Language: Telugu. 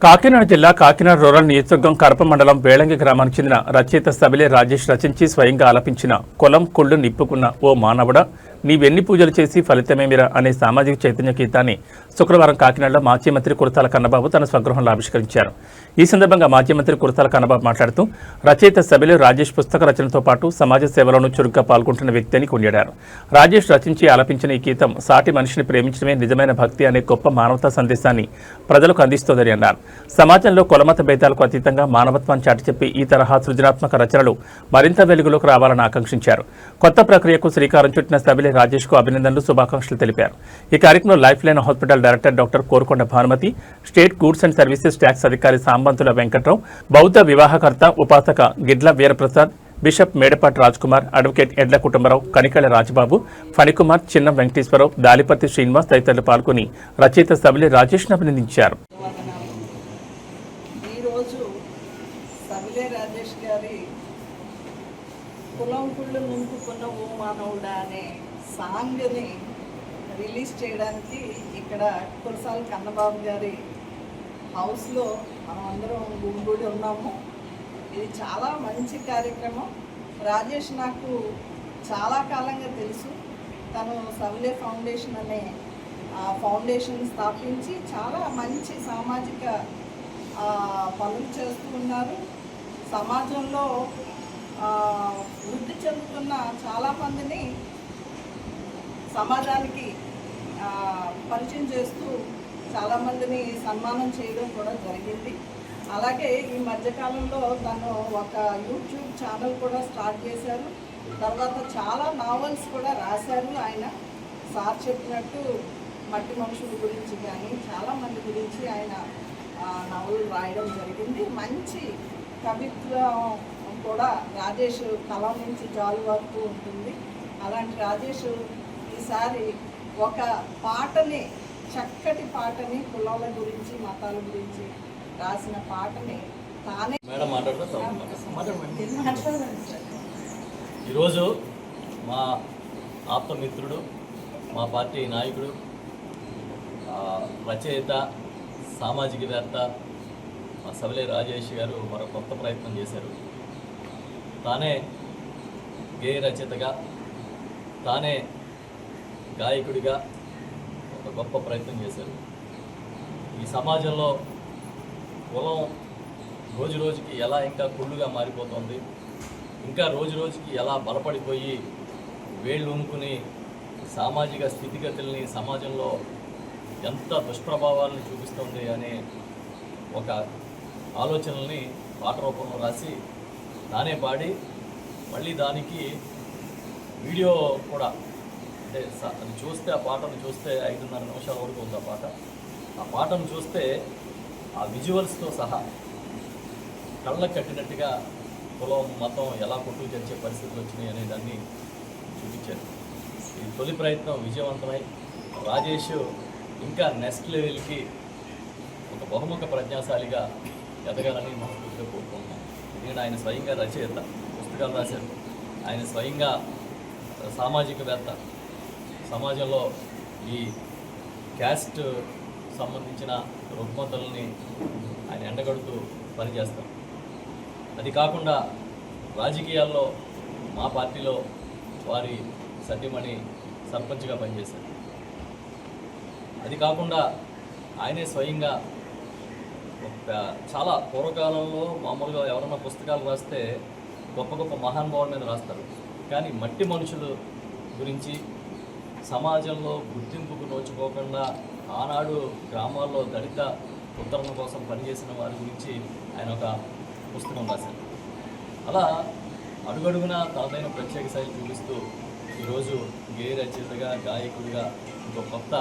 కాకినాడ జిల్లా కాకినాడ రూరల్ నియోజకవర్గం కరప మండలం వేళంగి గ్రామానికి చెందిన రచయిత సబిలే రాజేష్ రచించి స్వయంగా ఆలపించిన కులం కుళ్ళు నిప్పుకున్న ఓ మానవుడా నీవెన్ని పూజలు చేసి ఫలితమేమిరా అనే సామాజిక చైతన్య గీతాన్ని శుక్రవారం కాకినాడలో మాజీ మంత్రి కురతాల కన్నబాబు తన స్వగృహంలో ఆవిష్కరించారు. ఈ సందర్భంగా మాజీ మంత్రి కురతాల కన్నబాబు మాట్లాడుతూ రచయిత సబిలే రాజేష్ పుస్తక రచనతో పాటు సమాజ సేవలోనూ చురుగ్గా పాల్గొంటున్న వ్యక్తి అని కొనియాడారు. రాజేష్ రచించి ఆలపించిన ఈ గీతం సాటి మనిషిని ప్రేమించడమే నిజమైన భక్తి అనే గొప్ప మానవతా సందేశాన్ని ప్రజలకు అందిస్తోందని అన్నారు. సమాజంలో కులమత భేదాలకు అతీతంగా మానవత్వాన్ని చాటి చెప్పి ఈ తరహా సృజనాత్మక రచనలు మరింత వెలుగులోకి రావాలని ఆకాంక్షించారు. కొత్త ప్రక్రియకు శ్రీకారం చుట్టిన సబిలే రాజేష్ కు అభినందనలు, శుభాకాంక్షలు తెలిపారు. ఈ కార్యక్రమంలో life line hospital director doctor Korukonda Bhanumathi, state goods and services tax అధికారి సాంబంతుల వెంకట్రావు, బౌద్ధ వివాహకర్త ఉపాసక గిడ్ల వీరప్రసాద్, బిషప్ మేడపాటి రాజ్కుమార్, అడ్వకేట్ ఎడ్ల కుటుంబరావు, కనికళ రాజబాబు, ఫణికుమార్, చిన్న వెంకటేశ్వరరావు, దాలిపర్తి శ్రీనివాస్ తదితరులు పాల్గొని రచయిత సబిలే రాజేష్ను అభినందించారు. సబిలే రాజేష్ గారి కులం కుళ్ళు నింపుకున్న ఓ మానవుడా అనే సాంగ్ని రిలీజ్ చేయడానికి ఇక్కడ కురసాల కన్నబాబు గారి హౌస్లో మనం అందరం గుంపుడి ఉన్నాము. ఇది చాలా మంచి కార్యక్రమం. రాజేష్ నాకు చాలా కాలంగా తెలుసు. తను సబిలే ఫౌండేషన్ అనే ఫౌండేషన్ స్థాపించి చాలా మంచి సామాజిక పనులు చేస్తూ ఉన్నారు. సమాజంలో వృద్ధి చెందుతున్న చాలామందిని సమాజానికి పరిచయం చేస్తూ చాలామందిని సన్మానం చేయడం కూడా జరిగింది. అలాగే ఈ మధ్యకాలంలో తను ఒక యూట్యూబ్ ఛానల్ కూడా స్టార్ట్ చేశారు. తర్వాత చాలా నావెల్స్ కూడా రాశారు. ఆయన సార్ చెప్పినట్టు మట్టి మనుషుల గురించి కానీ చాలామంది గురించి ఆయన నవలు రాయడం జరిగింది. మంచి కవిత్వం కూడా రాజేష్ కలం నుంచి జాలువారుతూ ఉంటుంది. అలాంటి రాజేష్ ఈసారి ఒక పాటని, చక్కటి పాటని, కులాల గురించి మతాల గురించి రాసిన పాటని తానే ఈరోజు మా ఆప్తమిత్రుడు, మా పార్టీ నాయకుడు, రచయిత, సామాజికవేత్త మా సబిలే రాజేష్ గారు మరో కొత్త ప్రయత్నం చేశారు. తానే గేయ రచయితగా, తానే గాయకుడిగా ఒక గొప్ప ప్రయత్నం చేశారు. ఈ సమాజంలో కులం రోజు రోజుకి ఎలా ఇంకా కుళ్ళుగా మారిపోతుంది, ఇంకా రోజు రోజుకి ఎలా బలపడిపోయి వేళ్ళు ఉనుకుని సామాజిక స్థితిగతుల్ని, సమాజంలో ఎంత దుష్ప్రభావాలను చూపిస్తుంది అనే ఒక ఆలోచనల్ని పాట రూపంలో రాసి తానే పాడి, మళ్ళీ దానికి వీడియో కూడా, అంటే అది చూస్తే, ఆ పాటను చూస్తే 5.5 నిమిషాల వరకు ఉంది ఆ పాట. ఆ పాటను చూస్తే ఆ విజువల్స్తో సహా కళ్ళకు కట్టినట్టుగా కులం మతం ఎలా కొట్టుకు తెచ్చే పరిస్థితులు వచ్చినాయి అనే దాన్ని చూపించారు. ఈ తొలి ప్రయత్నం విజయవంతమై రాజేష్ ఇంకా నెక్స్ట్ లెవెల్కి ఒక బహుముఖ ప్రజ్ఞాశాలిగా ఎదగాలని మనస్ఫూర్తిగా కోరుకుంటున్నాం. ఎందుకంటే ఆయన స్వయంగా రచయిత, పుస్తకాలు రాశారు. ఆయన స్వయంగా సామాజికవేత్త. సమాజంలో ఈ క్యాస్ట్ సంబంధించిన రుగ్మతల్ని ఆయన ఎండగడుతూ పనిచేస్తారు. అది కాకుండా రాజకీయాల్లో మా పార్టీలో వారి సతీమణి సర్పంచ్గా పనిచేశారు. అది కాకుండా ఆయనే స్వయంగా చాలా పూర్వకాలంలో మామూలుగా ఎవరన్నా పుస్తకాలు రాస్తే గొప్ప గొప్ప మహానుభావుల మీద రాస్తారు. కానీ మట్టి మనుషుల గురించి, సమాజంలో గుర్తింపుకు నోచుకోకుండా ఆనాడు గ్రామాల్లో దళిత ఉత్తరణ కోసం పనిచేసిన వారి గురించి ఆయన ఒక పుస్తకం రాశారు. అలా అడుగడుగునా తనదైన ప్రత్యేక శైలి చూపిస్తూ ఈరోజు గేయ రచయితగా, గాయకుడిగా ఇంకో కొత్త